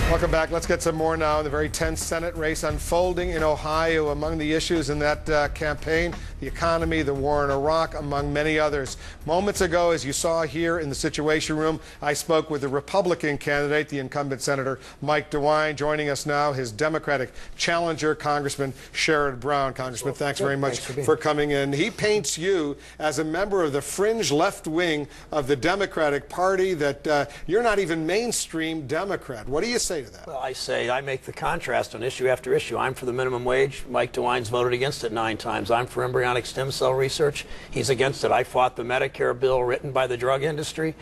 Welcome back. Let's get some more now. The very tense Senate race unfolding in Ohio. Among the issues in that campaign, the economy, the war in Iraq, among many others. Moments ago, as you saw here in the Situation Room, I spoke with the Republican candidate, the incumbent Senator Mike DeWine. Joining us now, his Democratic challenger, Congressman Sherrod Brown. Congressman, thanks very much for coming in. He paints you as a member of the fringe left wing of the Democratic Party, that you're not even mainstream Democrat. What do you say to that? Well, I make the contrast on issue after issue. I'm for the minimum wage. Mike DeWine's voted against it 9 times. I'm for embryonic stem cell research. He's against it. I fought the Medicare bill written by the drug industry.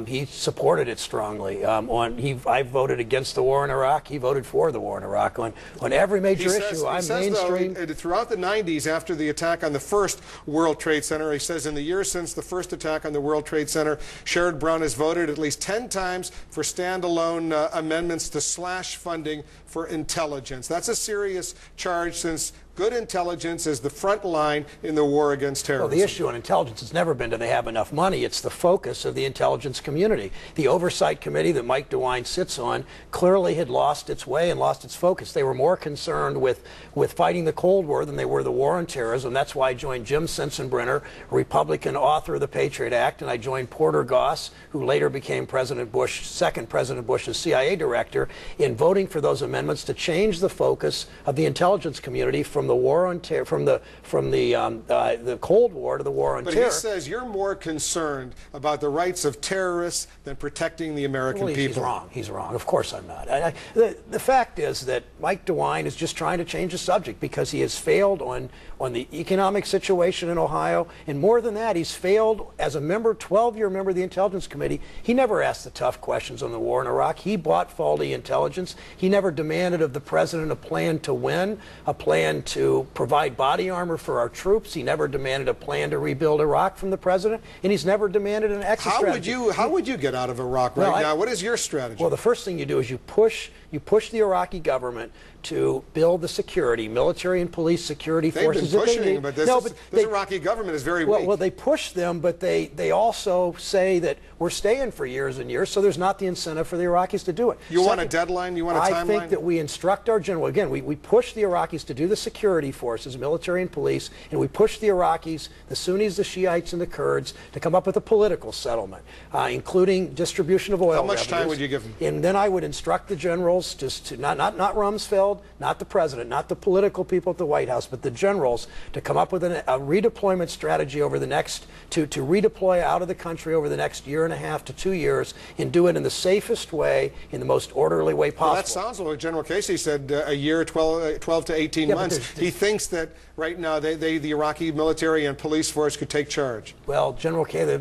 He supported it strongly. I voted against the war in Iraq. He voted for the war in Iraq. On every major issue, I'm mainstream. Though, throughout the 90s, after the attack on the first World Trade Center, he says in the years since the first attack on the World Trade Center, Sherrod Brown has voted at least 10 times for standalone amendments to slash funding for intelligence. That's a serious charge, since good intelligence is the front line in the war against terrorism. Well, the issue on intelligence has never been do they have enough money. It's the focus of the intelligence community. The oversight committee that Mike DeWine sits on clearly had lost its way and lost its focus. They were more concerned with fighting the Cold War than they were the war on terrorism. That's why I joined Jim Sensenbrenner, Republican author of the Patriot Act, and I joined Porter Goss, who later became President Bush, second President Bush's CIA director, in voting for those amendments to change the focus of the intelligence community from the war on terror, from the Cold War to the war on terror. But he says you're more concerned about the rights of terrorists than protecting the American people. He's wrong. He's wrong. Of course I'm not. The fact is that Mike DeWine is just trying to change the subject because he has failed on the economic situation in Ohio, and more than that, he's failed as a member, 12-year member of the Intelligence Committee. He never asked the tough questions on the war in Iraq. He bought faulty intelligence. He never demanded of the president a plan to win, a plan to provide body armor for our troops. He never demanded a plan to rebuild Iraq from the president, and he's never demanded an exit strategy. How would you get out of Iraq right now? What is your strategy? Well, the first thing you do is you push the Iraqi government to build the security, military and police security forces. They've been pushing, but this Iraqi government is very weak. Well, they push them, but they also say that we're staying for years and years, so there's not the incentive for the Iraqis to do it. You want a deadline? You want a timeline? I think that we instruct our general. Again, we push the Iraqis to do the security forces, military and police, and we push the Iraqis, the Sunnis, the Shiites, and the Kurds to come up with a political settlement, including distribution of oil. How much time would you give them? And then I would instruct the generals to not Rumsfeld, not the president, not the political people at the White House, but the generals, to come up with a redeployment strategy over the next, to redeploy out of the country over the next year and a half to 2 years, and do it in the safest way, in the most orderly way possible. Well, that sounds like General Casey said a year, 12 to 18 months. He thinks that right now the Iraqi military and police force could take charge. Well, General Casey,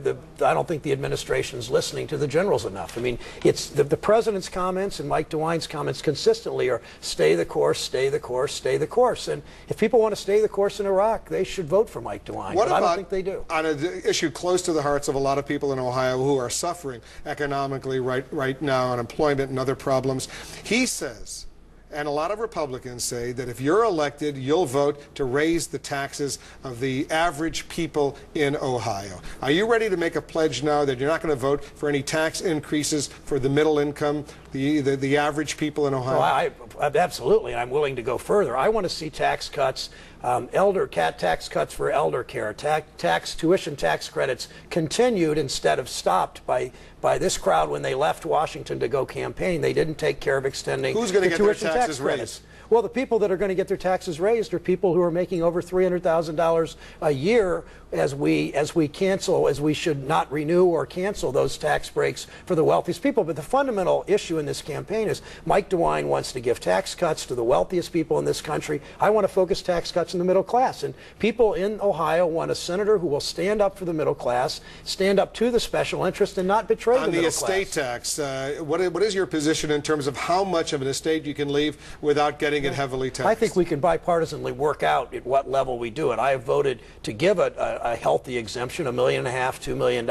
I don't think the administration is listening to the generals enough. I mean, it's the president's comments and Mike DeWine's comments consistently are stay the course, stay the course, stay the course. And if people want to stay the course in Iraq, they should vote for Mike DeWine. But I don't think they do. On an issue close to the hearts of a lot of people in Ohio who are suffering economically right now, unemployment and other problems, he says, and a lot of Republicans say, that if you're elected, you'll vote to raise the taxes of the average people in Ohio. Are you ready to make a pledge now that you're not going to vote for any tax increases for the middle income, the average people in Ohio? Oh, absolutely, and I'm willing to go further. I want to see tax cuts, tax cuts for elder care, tuition tax credits continued instead of stopped by this crowd when they left Washington to go campaign. They didn't take care of extending Who's going to the get their tuition taxes tax credits. raised? Well, the people that are going to get their taxes raised are people who are making over $300,000 a year, as we should not renew or cancel those tax breaks for the wealthiest people. But the fundamental issue in this campaign is Mike DeWine wants to give tax cuts to the wealthiest people in this country. I want to focus tax cuts in the middle class. And people in Ohio want a senator who will stand up for the middle class, stand up to the special interest, and not betray the middle class. On the estate tax, what is your position in terms of how much of an estate you can leave without getting it heavily taxed? I think we can bipartisanly work out at what level we do it. I have voted to give a healthy exemption, $1.5 million, $2 million,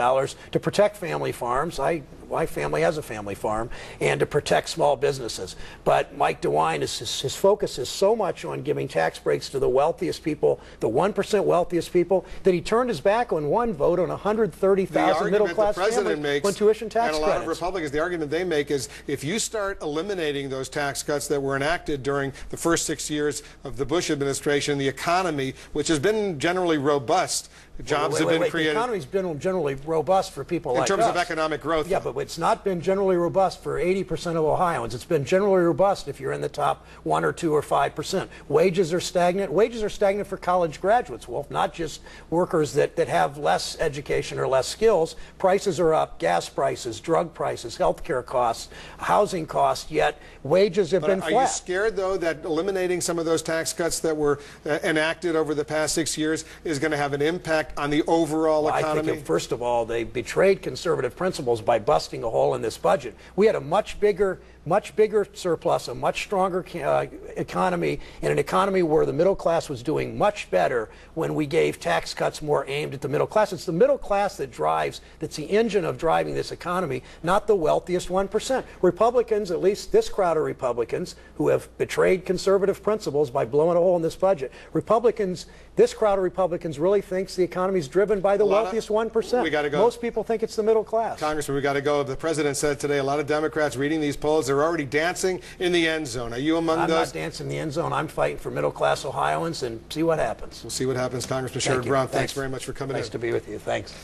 to protect family farms. My family has a family farm, and to protect small businesses. But Mike DeWine, his focus is so much on giving tax breaks to the wealthy wealthiest people, the 1% wealthiest people, that he turned his back on one vote on 130,000 middle-class families on tuition tax and a lot credits. of Republicans, the argument they make is if you start eliminating those tax cuts that were enacted during the first 6 years of the Bush administration, the economy, which has been generally robust, jobs have been created. The economy's been generally robust for people like us. In terms of economic growth. Yeah, but it's not been generally robust for 80% of Ohioans. It's been generally robust if you're in the top 1 or 2 or 5%. Wages are stagnant. Wages are stagnant for college graduates, Wolf, not just workers that have less education or less skills. Prices are up, gas prices, drug prices, health care costs, housing costs, yet wages have been flat. Are you scared, though, that eliminating some of those tax cuts that were enacted over the past 6 years is going to have an impact on the overall economy? I think, first of all, they betrayed conservative principles by busting a hole in this budget. We had a much bigger surplus, a much stronger economy, and an economy where the middle class was doing much better when we gave tax cuts more aimed at the middle class. It's the middle class that's the engine of driving this economy, not the wealthiest 1%. Republicans, at least this crowd of Republicans, who have betrayed conservative principles by blowing a hole in this budget, this crowd of Republicans really thinks the economy is driven by the wealthiest 1%. We got to go. Most people think it's the middle class. Congressman, we got to go. The president said today a lot of Democrats reading these polls, they're already dancing in the end zone. Are you among those? I'm not dancing in the end zone. I'm fighting for middle-class Ohioans and see what happens. We'll see what happens. Congressman Sherrod Brown, thanks very much for coming in. Nice to be with you. Thanks.